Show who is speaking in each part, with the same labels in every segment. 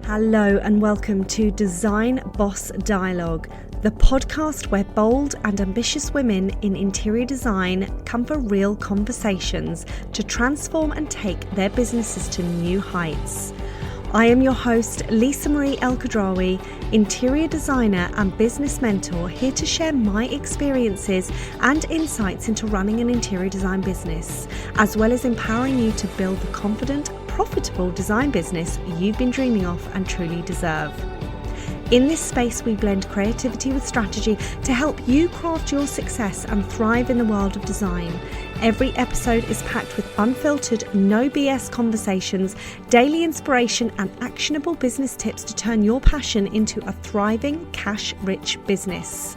Speaker 1: Hello and welcome to Design Boss Dialogue, the podcast where bold and ambitious women in interior design come for real conversations to transform and take their businesses to new heights. I am your host, Lisa Marie El-Khadraoui, interior designer and business mentor, here to share my experiences and insights into running an interior design business, as well as empowering you to build the confident, profitable design business you've been dreaming of and truly deserve. In this space, we blend creativity with strategy to help you craft your success and thrive in the world of design. Every episode is packed with unfiltered, no BS conversations, daily inspiration, and actionable business tips to turn your passion into a thriving, cash-rich business.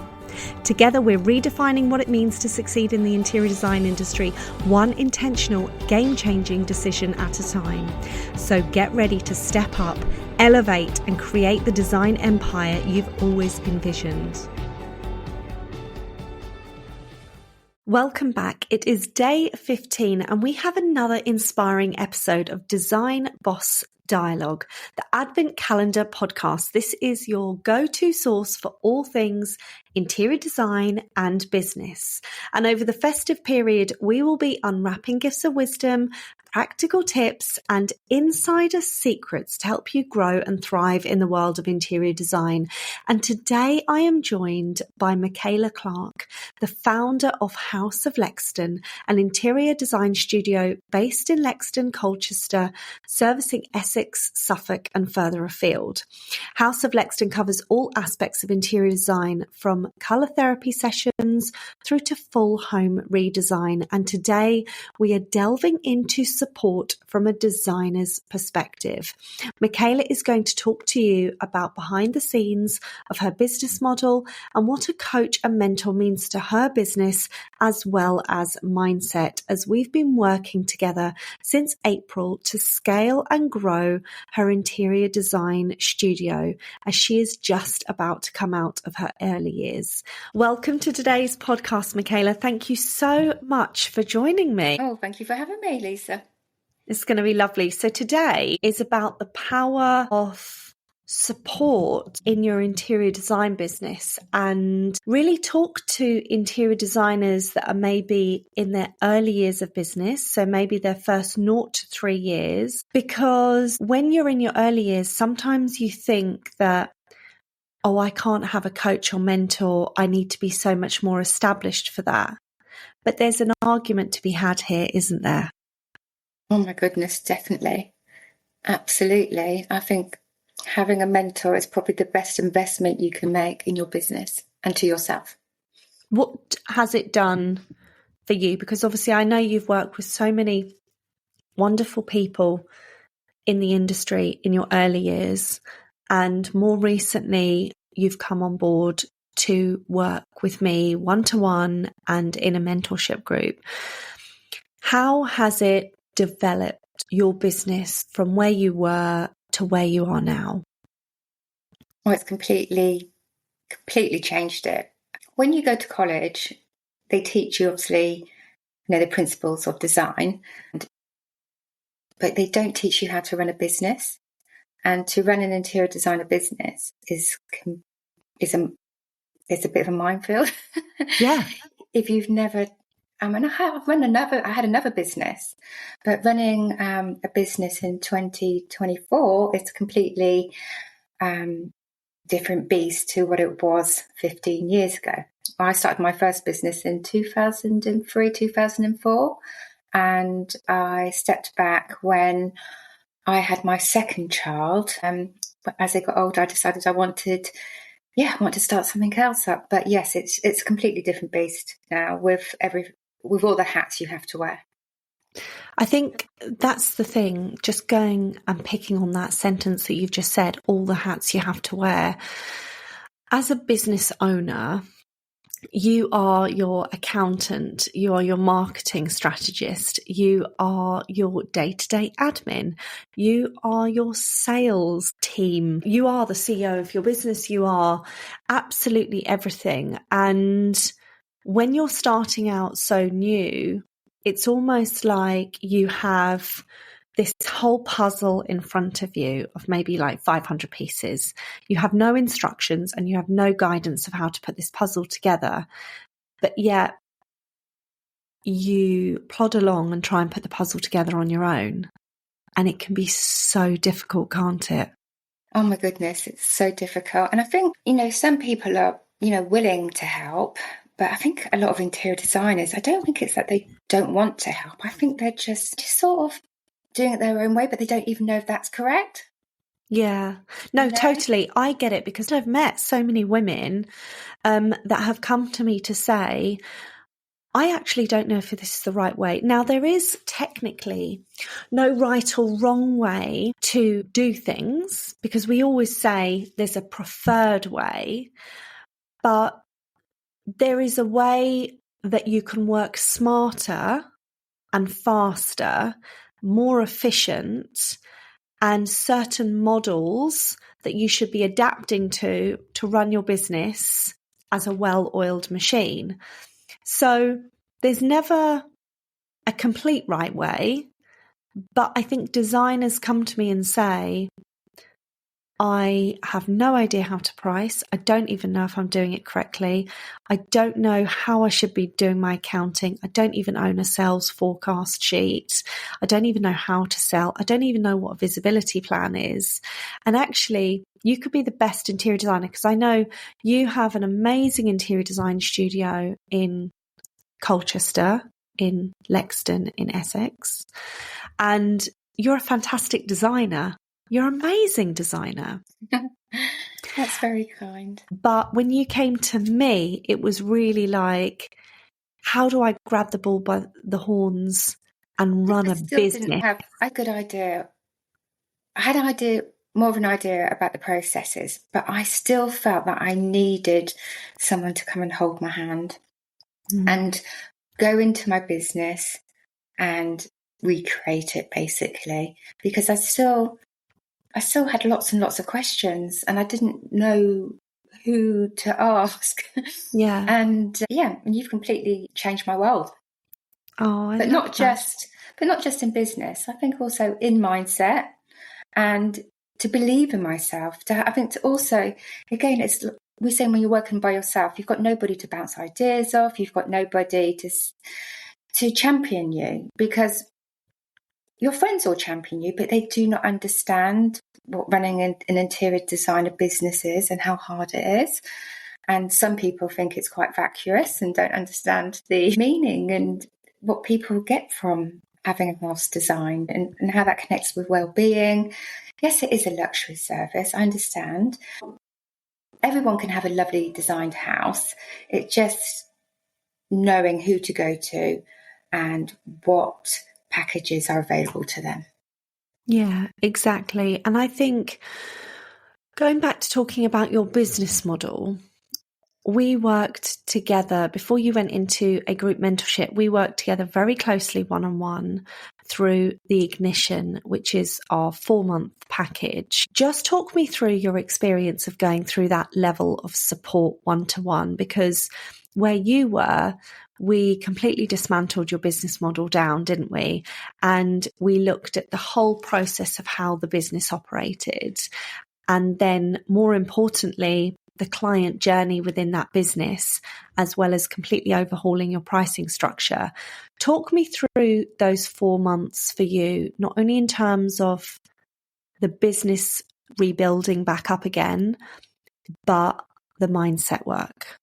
Speaker 1: Together, we're redefining what it means to succeed in the interior design industry, one intentional, game-changing decision at a time. So get ready to step up, elevate, and create the design empire you've always envisioned. Welcome back. It is day 15 and we have another inspiring episode of Design Boss Dialogue, the Advent Calendar podcast. This is your go-to source for all things interior design and business. And over the festive period, we will be unwrapping gifts of wisdom, practical tips, and insider secrets to help you grow and thrive in the world of interior design. And today I am joined by Michaela Clark, the founder of House of Lexden, an interior design studio based in Lexden, Colchester, servicing Essex, Suffolk, and further afield. House of Lexden covers all aspects of interior design, from colour therapy sessions through to full home redesign. And today we are delving into support from a designer's perspective. Michaela is going to talk to you about behind the scenes of her business model and what a coach and mentor means to her business, as well as mindset, as we've been working together since April to scale and grow her interior design studio, as she is just about to come out of her early years. Welcome to today's podcast, Michaela. Thank you so much for joining me.
Speaker 2: Oh, thank you for having me, Lisa.
Speaker 1: It's going to be lovely. So today is about the power of support in your interior design business, and really talk to interior designers that are maybe in their early years of business. So maybe their first 0 to 3 years, because when you're in your early years, sometimes you think that, oh, I can't have a coach or mentor. I need to be so much more established for that. But there's an argument to be had here, isn't there?
Speaker 2: Oh my goodness, definitely. Absolutely. I think having a mentor is probably the best investment you can make in your business and to yourself.
Speaker 1: What has it done for you? Because obviously I know you've worked with so many wonderful people in the industry in your early years, and more recently you've come on board to work with me one-to-one and in a mentorship group. How has it developed your business from where you were to where you are now?
Speaker 2: Well, it's completely changed it. When you go to college, they teach you obviously, the principles of design, but they don't teach you how to run a business. And to run an interior designer business is a bit of a minefield.
Speaker 1: Yeah.
Speaker 2: If you've never, I had another business, but running a business in 2024 is a completely different beast to what it was 15 years ago. I started my first business in 2003, 2004, and I stepped back when I had my second child. But as I got older, I decided I want to start something else up. But yes, it's a completely different beast now with all the hats you have to wear.
Speaker 1: I think that's the thing, just going and picking on that sentence that you've just said, all the hats you have to wear. As a business owner, you are your accountant, you are your marketing strategist, you are your day-to-day admin, you are your sales team, you are the CEO of your business, you are absolutely everything. And when you're starting out so new, it's almost like you have this whole puzzle in front of you of maybe like 500 pieces. You have no instructions and you have no guidance of how to put this puzzle together, but yet you plod along and try and put the puzzle together on your own. And it can be so difficult, can't it?
Speaker 2: Oh my goodness, it's so difficult. And I think, some people are, willing to help, but I think a lot of interior designers, I don't think it's that they don't want to help. I think they're just sort of doing it their own way, but they don't even know if that's correct.
Speaker 1: Yeah, no, totally. I get it because I've met so many women that have come to me to say, I actually don't know if this is the right way. Now, there is technically no right or wrong way to do things because we always say there's a preferred way, but there is a way that you can work smarter and faster, more efficient, and certain models that you should be adapting to run your business as a well-oiled machine. So there's never a complete right way, but I think designers come to me and say, I have no idea how to price. I don't even know if I'm doing it correctly. I don't know how I should be doing my accounting. I don't even own a sales forecast sheet. I don't even know how to sell. I don't even know what a visibility plan is. And actually, you could be the best interior designer because I know you have an amazing interior design studio in Colchester, in Lexden, in Essex. And you're a fantastic designer. You're an amazing designer.
Speaker 2: That's very kind.
Speaker 1: But when you came to me, it was really like, how do I grab the bull by the horns and run a business?
Speaker 2: Didn't have a good idea. I had more of an idea about the processes, but I still felt that I needed someone to come and hold my hand and go into my business and recreate it basically, because I still had lots and lots of questions and I didn't know who to ask.
Speaker 1: Yeah.
Speaker 2: And you've completely changed my world.
Speaker 1: Oh, I
Speaker 2: but
Speaker 1: love
Speaker 2: not just in business. I think also in mindset and to believe in myself. I think to also, again, we're saying when you're working by yourself, you've got nobody to bounce ideas off. You've got nobody to champion you because your friends will champion you, but they do not understand what running an interior designer business is and how hard it is. And some people think it's quite vacuous and don't understand the meaning and what people get from having a house designed and how that connects with well-being. Yes, it is a luxury service, I understand. Everyone can have a lovely designed house. It's just knowing who to go to and what packages are available to them.
Speaker 1: Yeah, exactly. And I think going back to talking about your business model, we worked together before you went into a group mentorship. We worked together very closely one-on-one through the Ignition, which is our 4-month package. Just talk me through your experience of going through that level of support one-to-one, because where you were, we completely dismantled your business model down, didn't we? And we looked at the whole process of how the business operated. And then more importantly, the client journey within that business, as well as completely overhauling your pricing structure. Talk me through those 4 months for you, not only in terms of the business rebuilding back up again, but the mindset work.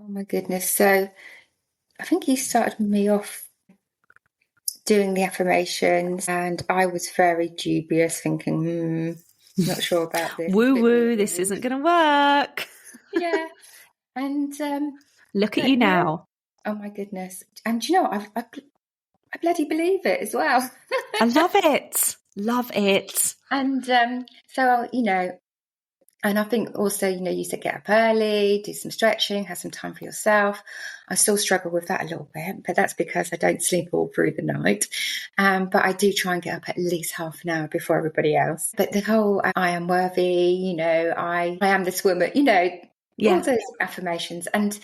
Speaker 2: Oh my goodness. So I think you started me off doing the affirmations and I was very dubious, thinking, not sure about this.
Speaker 1: Woo, this isn't going to work.
Speaker 2: Yeah. And
Speaker 1: look at you now.
Speaker 2: Oh my goodness. And I bloody believe it as well.
Speaker 1: I love it. Love it.
Speaker 2: And so, and I think also, you said get up early, do some stretching, have some time for yourself. I still struggle with that a little bit, but that's because I don't sleep all through the night. But I do try and get up at least half an hour before everybody else. But the whole I am worthy, I am this woman, all those affirmations. And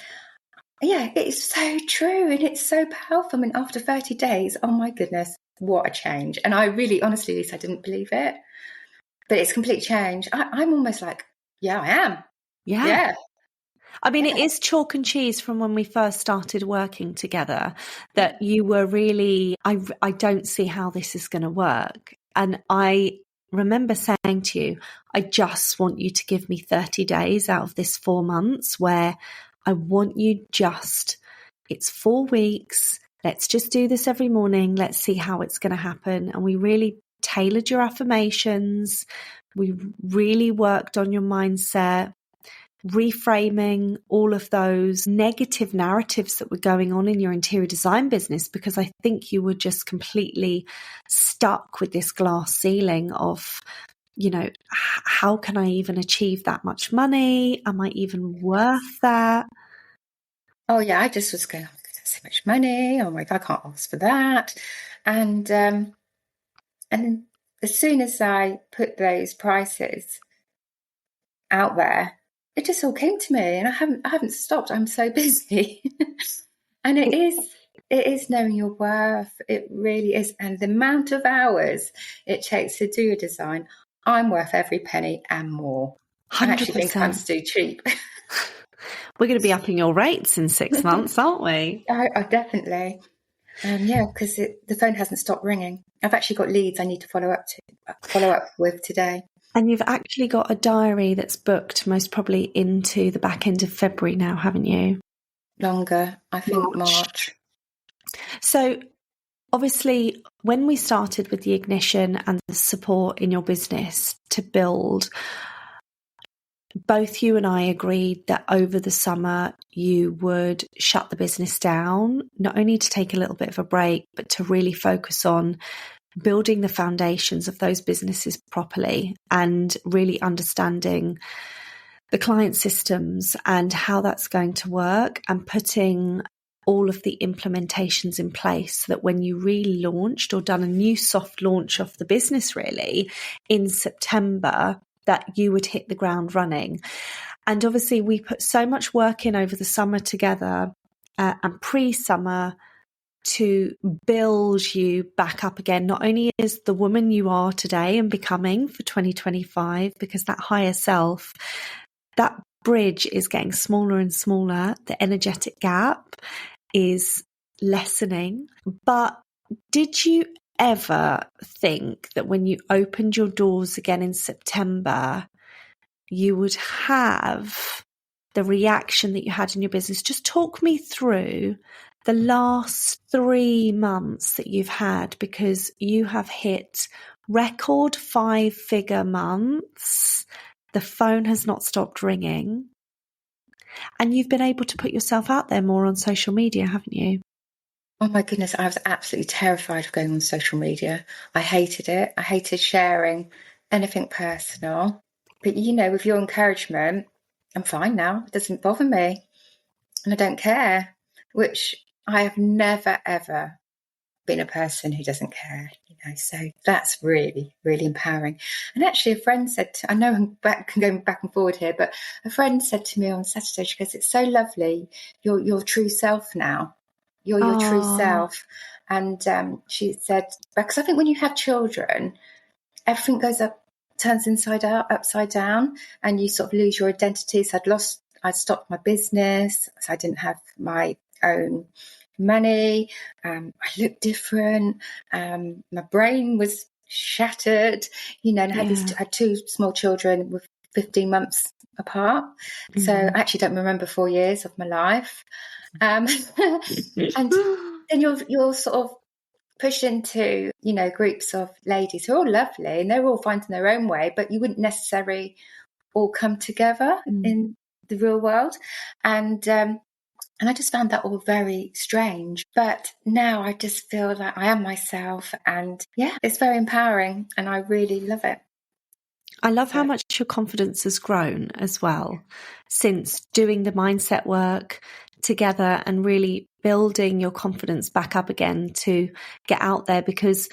Speaker 2: yeah, it's so true and it's so powerful. I mean, after 30 days, oh my goodness, what a change. And I really, honestly, Lisa, I didn't believe it, but it's complete change. I'm almost like, yeah, I am.
Speaker 1: Yeah. I mean, it is chalk and cheese from when we first started working together that you were really, I don't see how this is going to work. And I remember saying to you, I just want you to give me 30 days out of this 4 months where I want you it's 4 weeks. Let's just do this every morning. Let's see how it's going to happen. And we really tailored your affirmations. We really worked on your mindset, reframing all of those negative narratives that were going on in your interior design business, because I think you were just completely stuck with this glass ceiling of, how can I even achieve that much money? Am I even worth that?
Speaker 2: Oh yeah, I just was going, oh my God, that's so much money. Oh my God, I can't ask for that. And as soon as I put those prices out there, it just all came to me, and I haven't stopped. I'm so busy. And it is knowing your worth. It really is. And the amount of hours it takes to do a design, I'm worth every penny and more.
Speaker 1: 100%.
Speaker 2: I actually think I'm too cheap.
Speaker 3: We're going to be upping your rates in 6 months, aren't we?
Speaker 2: I definitely. Yeah, because the phone hasn't stopped ringing. I've actually got leads I need to follow up with today.
Speaker 1: And you've actually got a diary that's booked most probably into the back end of February now, haven't you?
Speaker 2: Longer, I think March.
Speaker 1: So obviously, when we started with the ignition and the support in your business to build, both you and I agreed that over the summer you would shut the business down, not only to take a little bit of a break, but to really focus on building the foundations of those businesses properly and really understanding the client systems and how that's going to work, and putting all of the implementations in place so that when you relaunched or done a new soft launch of the business really in September, that you would hit the ground running. And obviously we put so much work in over the summer together and pre-summer to build you back up again, not only as the woman you are today and becoming for 2025, because that higher self, that bridge is getting smaller and smaller. The energetic gap is lessening. But did you ever think that when you opened your doors again in September, you would have the reaction that you had in your business? Just talk me through the last 3 months that you've had, because you have hit record 5-figure months. The phone has not stopped ringing. And you've been able to put yourself out there more on social media, haven't you?
Speaker 2: Oh my goodness, I was absolutely terrified of going on social media. I hated it. I hated sharing anything personal. But with your encouragement, I'm fine now. It doesn't bother me. And I don't care, which I have never, ever been a person who doesn't care, so that's really, really empowering. And actually a friend said, I know I'm going back and forward here, but a friend said to me on Saturday, she goes, it's so lovely, your true self now. You're your true self. And she said, because I think when you have children, everything turns upside down, and you sort of lose your identity. So I'd stopped my business, so I didn't have my own money. I looked different. My brain was shattered, and I had 2 small children with 15 months apart. Mm-hmm. So I actually don't remember 4 years of my life. And then you're sort of pushed into, groups of ladies who are all lovely and they're all finding their own way, but you wouldn't necessarily all come together in the real world. And I just found that all very strange. But now I just feel that I am myself, and it's very empowering, and I really love it.
Speaker 1: I love how much your confidence has grown as well since doing the mindset work together and really building your confidence back up again to get out there, because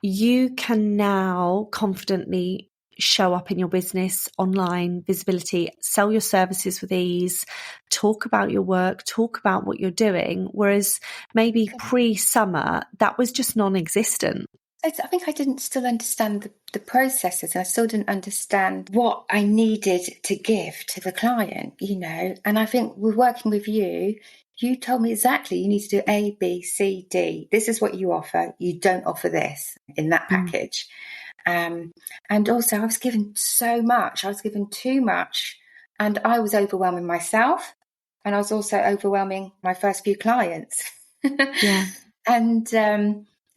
Speaker 1: you can now confidently show up in your business, online visibility, sell your services with ease, talk about your work, talk about what you're doing. Whereas maybe pre-summer, that was just non-existent.
Speaker 2: I think I didn't still understand the processes, and I still didn't understand what I needed to give to the client, And I think with working with you, you told me exactly you need to do A, B, C, D. This is what you offer. You don't offer this in that package. And also I was given so much. I was given too much, and I was overwhelming myself, and I was also overwhelming my first few clients.
Speaker 1: Yeah.
Speaker 2: And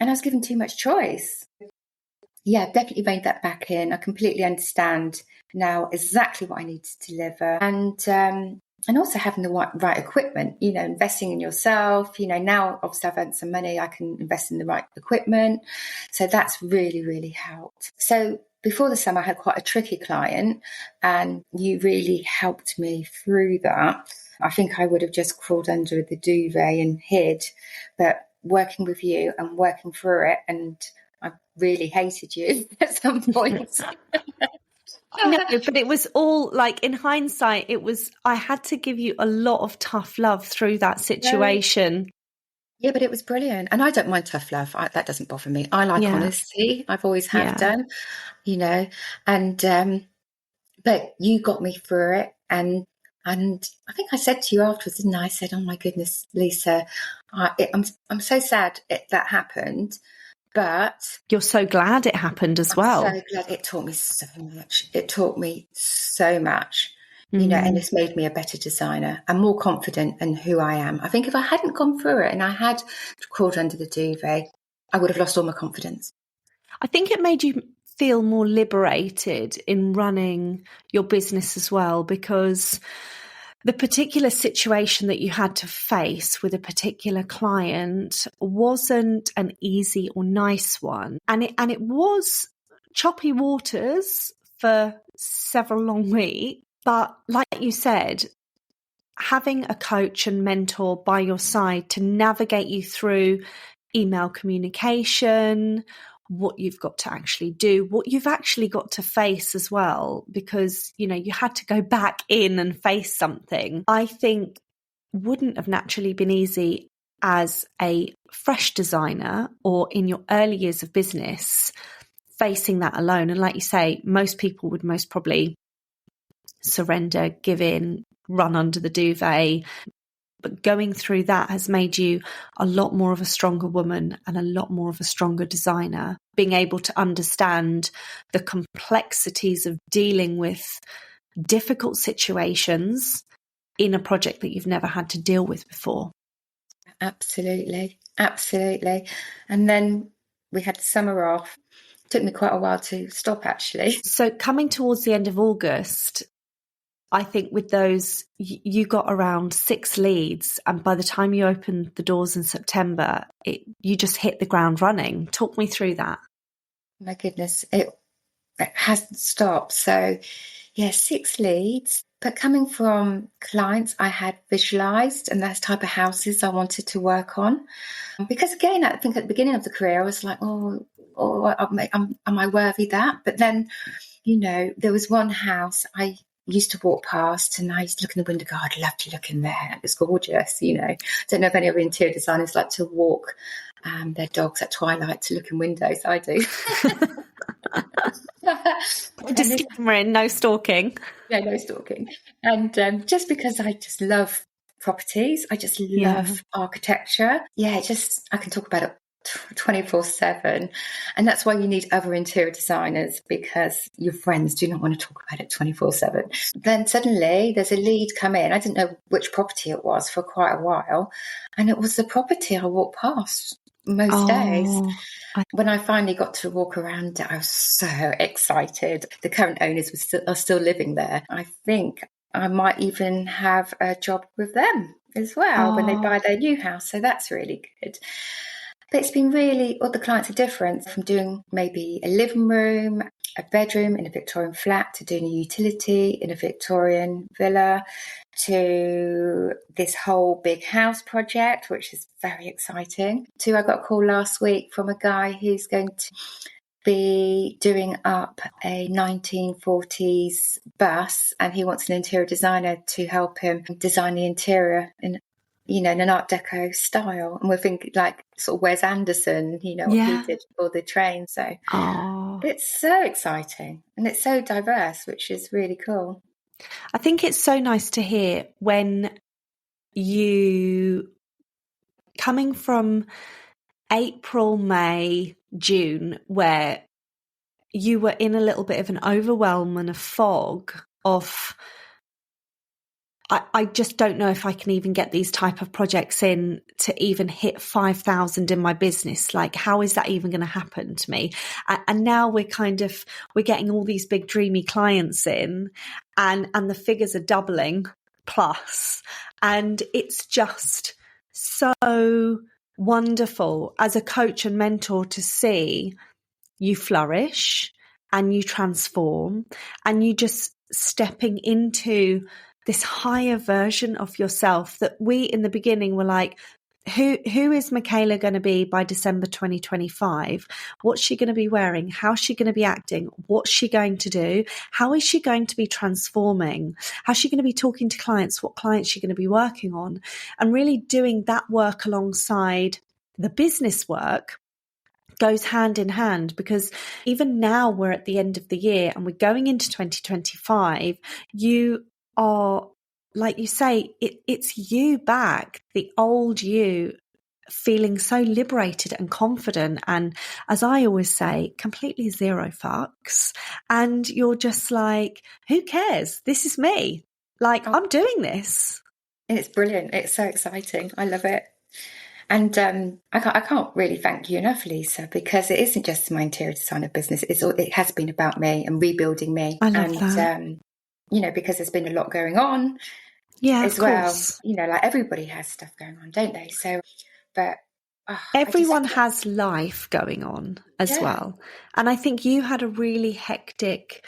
Speaker 2: I was given too much choice. Yeah, I've definitely made that back in. I completely understand now exactly what I need to deliver. And also having the right equipment, investing in yourself. Now obviously I've earned some money, I can invest in the right equipment. So that's really, really helped. So before the summer, I had quite a tricky client, and you really helped me through that. I think I would have just crawled under the duvet and hid, but working with you and working through it, and I really hated you at some point.
Speaker 1: I know, but it was all like, in hindsight, I had to give you a lot of tough love through that situation.
Speaker 2: Yeah, but it was brilliant. And I don't mind tough love. That doesn't bother me. I like honesty. I've always have done, and, but you got me through it. And I think I said to you afterwards, didn't I? I said, oh my goodness, Lisa, I'm so sad that happened. But
Speaker 1: you're so glad it happened as well.
Speaker 2: I'm so glad. It taught me so much. And it's made me a better designer and more confident in who I am. I think if I hadn't gone through it and I had crawled under the duvet, I would have lost all my confidence.
Speaker 1: I think it made you feel more liberated in running your business as well, because the particular situation that you had to face with a particular client wasn't an easy or nice one. And it was choppy waters for several long weeks. But like you said, having a coach and mentor by your side to navigate you through email communication, what you've got to actually do, what you've actually got to face as well, because, you had to go back in and face something, I think wouldn't have naturally been easy as a fresh designer or in your early years of business, facing that alone. And like you say, most people would most probably surrender, give in, run under the duvet. But going through that has made you a lot more of a stronger woman and a lot more of a stronger designer, being able to understand the complexities of dealing with difficult situations in a project that you've never had to deal with before.
Speaker 2: Absolutely. Absolutely. And then we had the summer off. It took me quite a while to stop, actually.
Speaker 1: So coming towards the end of August, I think with those, you got around 6 leads. And by the time you opened the doors in September, you just hit the ground running. Talk me through that.
Speaker 2: My goodness, it hasn't stopped. So, 6 leads. But coming from clients I had visualized, and that's type of houses I wanted to work on. Because again, I think at the beginning of the career, I was like, am I worthy that? But then, there was one house I used to walk past, and I used to look in the window, go, I'd love to look in there. It's gorgeous, I don't know if any other interior designers like to walk their dogs at twilight to look in windows. I do.
Speaker 1: Disclaimer in, no stalking.
Speaker 2: Yeah, no stalking. And just because I just love properties, I just love architecture. Yeah, I can talk about it 24/7. And that's why you need other interior designers, because your friends do not want to talk about it 24/7. Then suddenly there's a lead come in. I didn't know which property it was for quite a while. And it was the property I walked past most days. When I finally got to walk around it, I was so excited. The current owners are still living there. I think I might even have a job with them as well when they buy their new house. So that's really good. But it's been all the clients are different, from doing maybe a living room, a bedroom in a Victorian flat, to doing a utility in a Victorian villa, to this whole big house project, which is very exciting. I got a call last week from a guy who's going to be doing up a 1940s bus, and he wants an interior designer to help him design the interior in an Art Deco style. And we're thinking like sort of Wes Anderson, what he did for the train. So it's so exciting and it's so diverse, which is really cool.
Speaker 1: I think it's so nice to hear when you, coming from April, May, June, where you were in a little bit of an overwhelm and a fog of, I just don't know if I can even get these type of projects in to even hit 5,000 in my business. Like, how is that even going to happen to me? And now we're getting all these big dreamy clients in, and the figures are doubling plus. And it's just so wonderful as a coach and mentor to see you flourish and you transform and you just stepping into this higher version of yourself that we in the beginning were like, who is Michaela going to be by December 2025? What's she going to be wearing? How's she going to be acting? What's she going to do? How is she going to be transforming? How's she going to be talking to clients? What clients is she going to be working on? And really doing that work alongside the business work goes hand in hand, because even now we're at the end of the year and we're going into 2025. You are, like you say, it's you back, the old you, feeling so liberated and confident. And as I always say, completely zero fucks. And you're just like, who cares? This is me. Like, I'm doing this.
Speaker 2: It's brilliant. It's so exciting. I love it. And I can't really thank you enough, Lisa, because it isn't just my interior designer business. It has been about me and rebuilding me.
Speaker 1: I love that.
Speaker 2: Because there's been a lot going on as well. Like everybody has stuff going on, don't they? So, but
Speaker 1: everyone has life going on as well. And I think you had a really hectic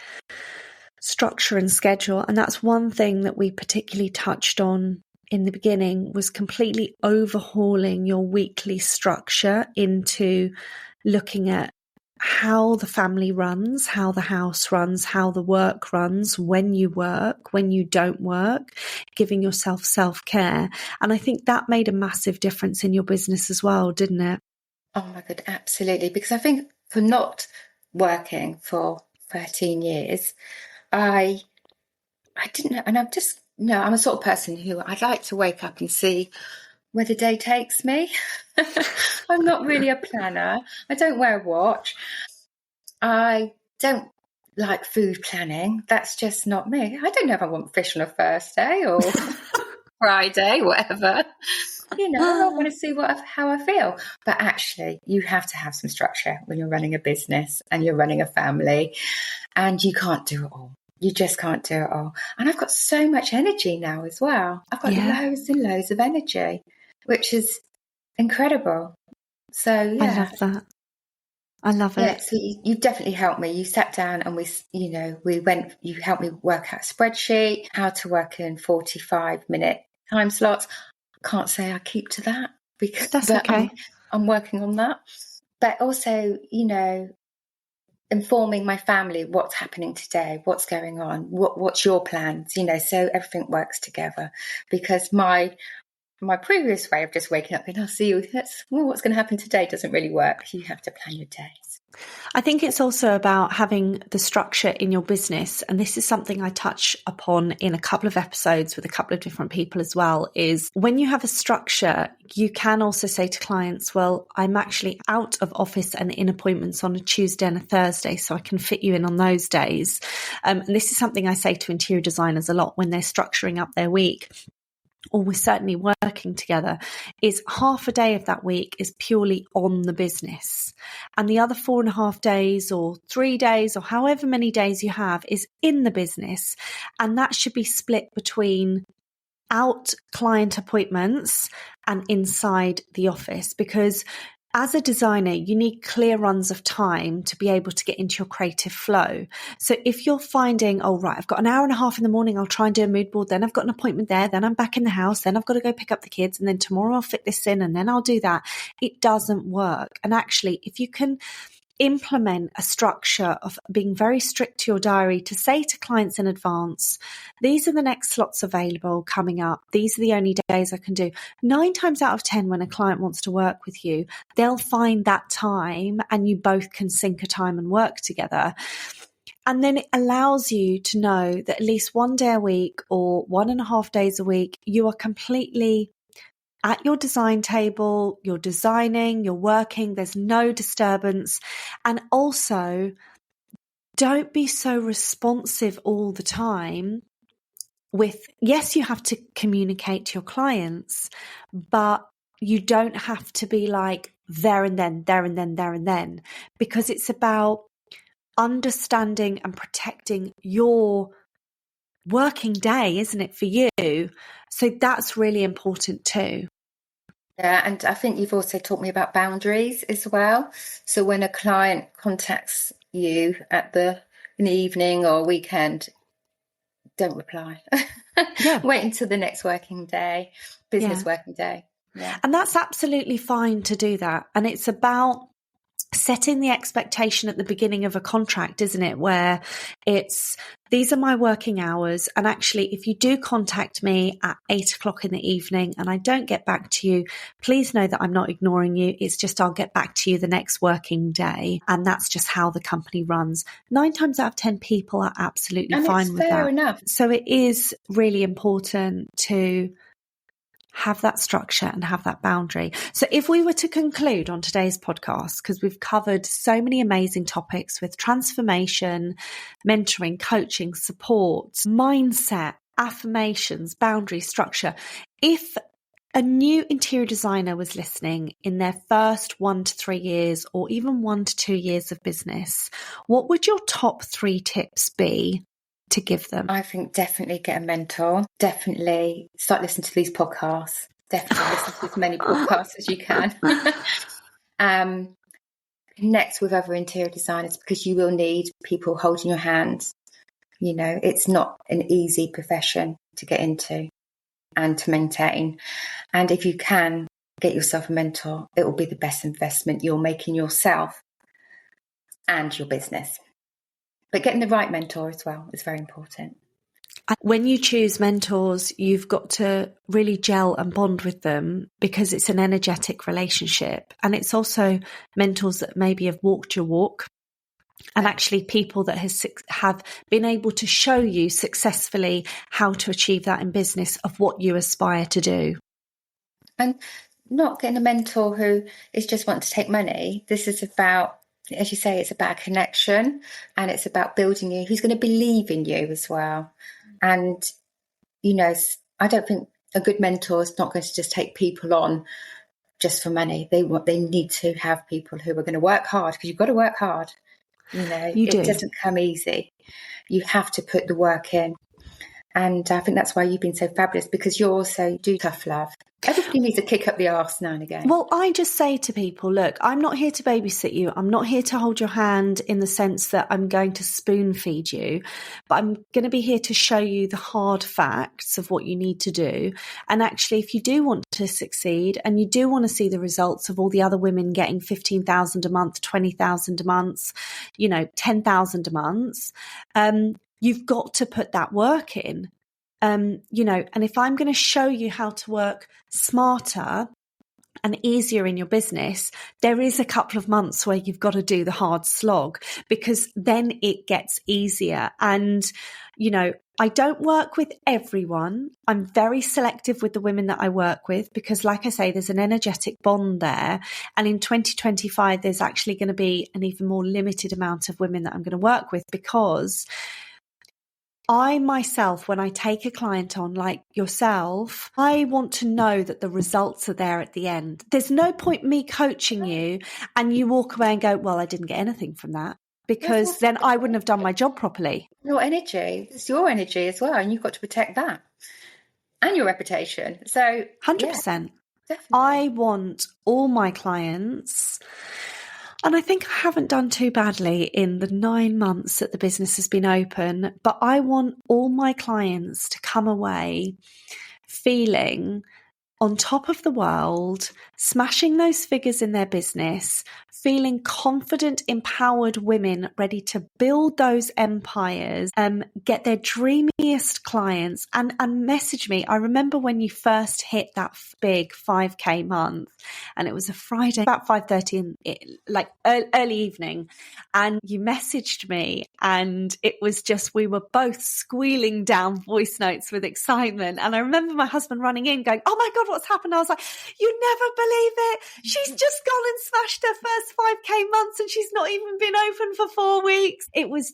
Speaker 1: structure and schedule. And that's one thing that we particularly touched on in the beginning, was completely overhauling your weekly structure into looking at how the family runs, how the house runs, how the work runs, when you work, when you don't work, giving yourself self-care. And I think that made a massive difference in your business as well, didn't it?
Speaker 2: Oh my God, absolutely. Because I think for not working for 13 years, I didn't know. And I'm a sort of person who I'd like to wake up and see where the day takes me. I'm not really a planner. I don't wear a watch. I don't like food planning. That's just not me. I don't know if I want fish on a Thursday or Friday, whatever. I want to see how I feel. But actually, you have to have some structure when you're running a business and you're running a family, and you can't do it all. You just can't do it all. And I've got so much energy now as well. I've got loads and loads of energy, which is incredible. So,
Speaker 1: I love that. I love it.
Speaker 2: So you definitely helped me. You sat down and you helped me work out a spreadsheet, how to work in 45-minute time slots. I can't say I keep to that because
Speaker 1: that's okay.
Speaker 2: I'm working on that. But also, informing my family what's happening today, what's going on, what's your plans, so everything works together. Because my previous way of just waking up and I'll see you, what's going to happen today doesn't really work. You have to plan your days.
Speaker 1: I think it's also about having the structure in your business. And this is something I touch upon in a couple of episodes with a couple of different people as well, is when you have a structure, you can also say to clients, well, I'm actually out of office and in appointments on a Tuesday and a Thursday, so I can fit you in on those days. And this is something I say to interior designers a lot when they're structuring up their week, or we're certainly working together, is half a day of that week is purely on the business. And the other 4.5 days or 3 days or however many days you have is in the business. And that should be split between out client appointments and inside the office, because as a designer, you need clear runs of time to be able to get into your creative flow. So if you're finding, oh, right, I've got an hour and a half in the morning, I'll try and do a mood board, then I've got an appointment there, then I'm back in the house, then I've got to go pick up the kids, and then tomorrow I'll fit this in, and then I'll do that. It doesn't work. And actually, if implement a structure of being very strict to your diary, to say to clients in advance, these are the next slots available coming up. These are the only days I can do. 9 times out of 10, when a client wants to work with you, they'll find that time and you both can sync a time and work together. And then it allows you to know that at least one day a week or 1.5 days a week, you are completely at your design table, you're designing, you're working, there's no disturbance. And also, don't be so responsive all the time with, yes, you have to communicate to your clients, but you don't have to be like there and then, there and then, there and then, because it's about understanding and protecting your working day, isn't it, for you? So that's really important too.
Speaker 2: Yeah, and I think you've also taught me about boundaries as well. So when a client contacts you in the evening or weekend, don't reply.
Speaker 1: Yeah.
Speaker 2: Wait until the next working day, business working day. Yeah.
Speaker 1: And that's absolutely fine to do that. And it's about setting the expectation at the beginning of a contract, isn't it? Where it's, these are my working hours. And actually, if you do contact me at 8:00 in the evening and I don't get back to you, please know that I'm not ignoring you. It's just, I'll get back to you the next working day. And that's just how the company runs. 9 times out of 10 people are absolutely fine with that.
Speaker 2: Fair enough.
Speaker 1: So it is really important to have that structure and have that boundary. So if we were to conclude on today's podcast, because we've covered so many amazing topics with transformation, mentoring, coaching, support, mindset, affirmations, boundary, structure. If a new interior designer was listening in their first 1 to 3 years or even 1 to 2 years of business, what would your top 3 tips be to give them?
Speaker 2: I think definitely get a mentor. Definitely start listening to these podcasts. Definitely listen to as many podcasts as you can. Connect with other interior designers, because you will need people holding your hands. You know, it's not an easy profession to get into and to maintain. And if you can get yourself a mentor, it will be the best investment you'll make in yourself and your business. But getting the right mentor as well is very important.
Speaker 1: When you choose mentors, you've got to really gel and bond with them, because it's an energetic relationship. And it's also mentors that maybe have walked your walk, and actually people that have been able to show you successfully how to achieve that in business of what you aspire to do.
Speaker 2: And not getting a mentor who is just wanting to take money. This is about, as you say, it's about a connection, and it's about building you, who's going to believe in you as well. And, you know, I don't think a good mentor is not going to just take people on just for money. They need to have people who are going to work hard, because you've got to work hard. You know, it doesn't come easy. You have to put the work in. And I think that's why you've been so fabulous, because you also do tough love. Everybody needs a kick up the arse now and again.
Speaker 1: Well, I just say to people, look, I'm not here to babysit you. I'm not here to hold your hand in the sense that I'm going to spoon feed you, but I'm going to be here to show you the hard facts of what you need to do. And actually, if you do want to succeed and you do want to see the results of all the other women getting 15,000 a month, 20,000 a month, 10,000 a month, you've got to put that work in. And if I'm going to show you how to work smarter and easier in your business, there is a couple of months where you've got to do the hard slog, because then it gets easier. And, I don't work with everyone. I'm very selective with the women that I work with, because like I say, there's an energetic bond there. And in 2025, there's actually going to be an even more limited amount of women that I'm going to work with, because I myself, when I take a client on like yourself, I want to know that the results are there at the end. There's no point me coaching you and you walk away and go, well, I didn't get anything from that, because then I wouldn't have done my job properly.
Speaker 2: Your energy, it's your energy as well, and you've got to protect that and your reputation. So
Speaker 1: 100%.
Speaker 2: Yeah,
Speaker 1: I want all my clients, and I think I haven't done too badly in the 9 months that the business has been open, but I want all my clients to come away feeling on top of the world, smashing those figures in their business, feeling confident, empowered women ready to build those empires, get their dreamiest clients, and message me. I remember when you first hit that big 5K month, and it was a Friday, about 5:30 like early evening, and you messaged me, and it was just, we were both squealing down voice notes with excitement. And I remember my husband running in going, "Oh my God, what's happened?" I was like, "You never believe it. She's just gone and smashed her first 5K months and she's not even been open for 4 weeks." It was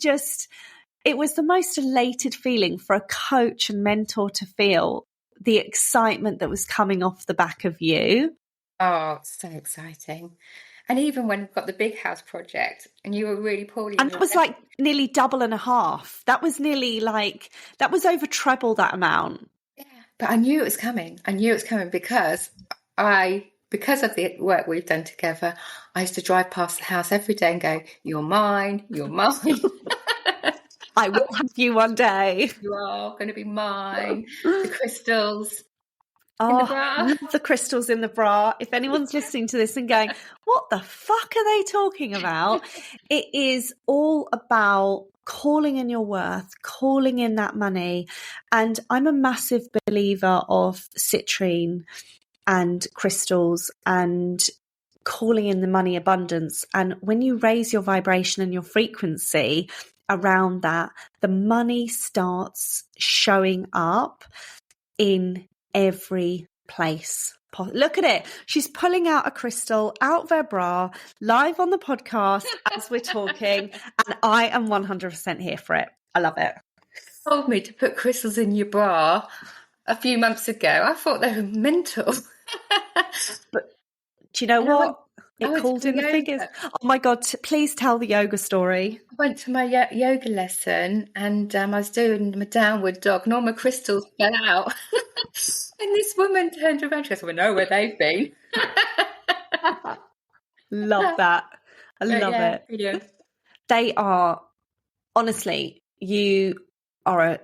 Speaker 1: the most elated feeling for a coach and mentor to feel, the excitement that was coming off the back of you.
Speaker 2: Oh, so exciting. And even when we've got the big house project and you were really poorly.
Speaker 1: And that was like nearly double and a half. That was nearly like, that was over treble that amount.
Speaker 2: Yeah, but I knew it was coming. I knew it was coming because of the work we've done together, I used to drive past the house every day and go, "You're mine, you're mine."
Speaker 1: I will have you one day.
Speaker 2: You are going to be mine. The crystals.
Speaker 1: Oh, love the crystals in the bra. If anyone's listening to this and going, "What the fuck are they talking about?" It is all about calling in your worth, calling in that money. And I'm a massive believer of citrine and crystals and calling in the money abundance. And when you raise your vibration and your frequency around that, the money starts showing up in every place. Look at it. She's pulling out a crystal out of her bra live on the podcast as we're talking. And I am 100% here for it. I love it.
Speaker 2: You told me to put crystals in your bra a few months ago. I thought they were mental.
Speaker 1: But do you know what? It called in the figures. Oh my God, please tell the yoga story.
Speaker 2: I went to my yoga lesson and I was doing my downward dog and all my crystals fell out. And this woman turned around, she goes, "We know where they've been."
Speaker 1: Love that. I love it.
Speaker 2: Yeah.
Speaker 1: They are, honestly, you are a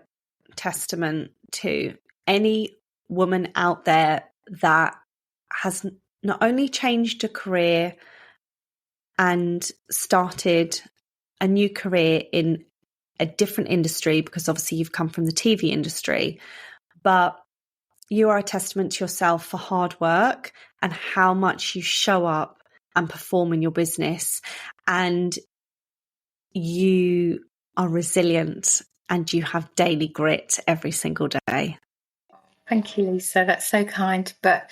Speaker 1: testament to any woman out there that has not only changed a career and started a new career in a different industry, because obviously you've come from the TV industry, but you are a testament to yourself for hard work and how much you show up and perform in your business. And you are resilient and you have daily grit every single day.
Speaker 2: Thank you, Lisa. That's so kind. But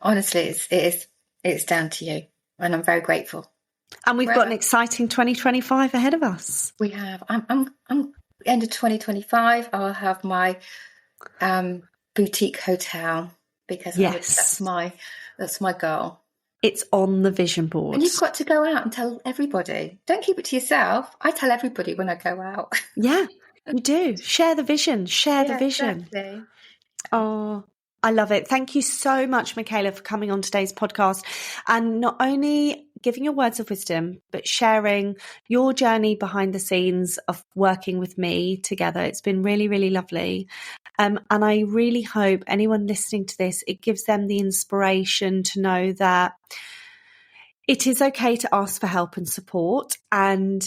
Speaker 2: honestly, it's down to you. And I'm very grateful.
Speaker 1: And we've got an exciting 2025 ahead of us.
Speaker 2: We have. I'm end of 2025. I'll have my boutique hotel because that's my goal.
Speaker 1: It's on the vision board.
Speaker 2: And you've got to go out and tell everybody. Don't keep it to yourself. I tell everybody when I go out.
Speaker 1: Yeah, you do. Share the vision. Share the vision.
Speaker 2: Exactly.
Speaker 1: Oh, I love it. Thank you so much, Michaela, for coming on today's podcast and not only giving your words of wisdom, but sharing your journey behind the scenes of working with me together. It's been really, really lovely. And I really hope anyone listening to this, it gives them the inspiration to know that it is okay to ask for help and support. And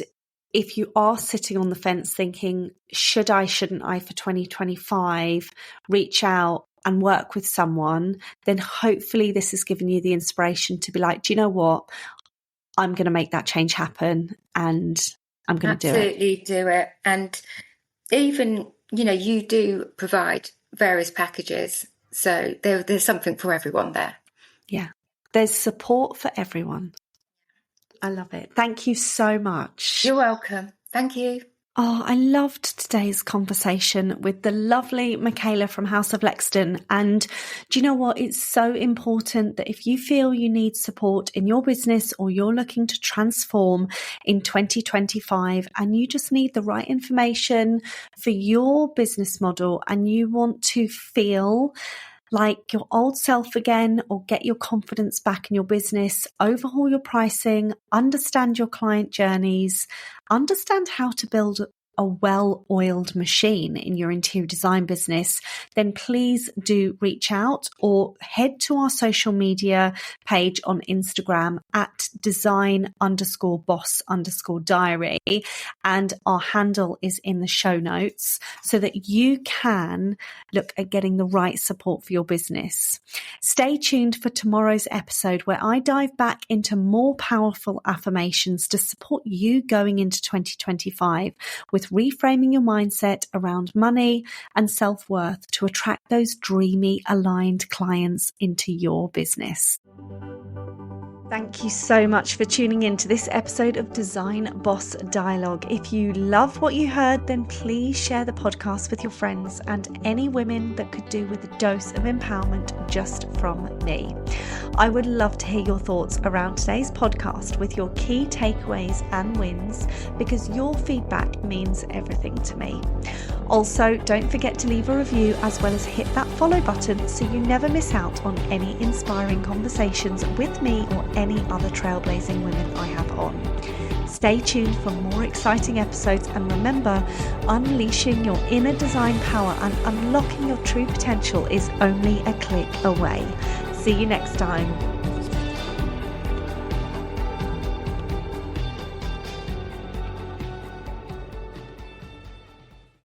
Speaker 1: if you are sitting on the fence thinking, should I, shouldn't I for 2025, reach out and work with someone, then hopefully this has given you the inspiration to be like, do you know what? I'm going to make that change happen and I'm going to do it.
Speaker 2: Absolutely do it. And even, you do provide various packages. So there's something for everyone there.
Speaker 1: Yeah. There's support for everyone. I love it. Thank you so much.
Speaker 2: You're welcome. Thank you.
Speaker 1: Oh, I loved today's conversation with the lovely Michaela from House of Lexden. And do you know what? It's so important that if you feel you need support in your business or you're looking to transform in 2025 and you just need the right information for your business model and you want to feel like your old self again or get your confidence back in your business, overhaul your pricing, understand your client journeys, understand how to build a well-oiled machine in your interior design business, then please do reach out or head to our social media page on Instagram at design_boss_diary. And our handle is in the show notes so that you can look at getting the right support for your business. Stay tuned for tomorrow's episode where I dive back into more powerful affirmations to support you going into 2025 with reframing your mindset around money and self-worth to attract those dreamy, aligned clients into your business. Thank you so much for tuning in to this episode of Design Boss Dialogue. If you love what you heard, then please share the podcast with your friends and any women that could do with a dose of empowerment just from me. I would love to hear your thoughts around today's podcast with your key takeaways and wins, because your feedback means everything to me. Also, don't forget to leave a review as well as hit that follow button so you never miss out on any inspiring conversations with me or any other trailblazing women I have on. Stay tuned for more exciting episodes, and remember, unleashing your inner design power and unlocking your true potential is only a click away. See you next time.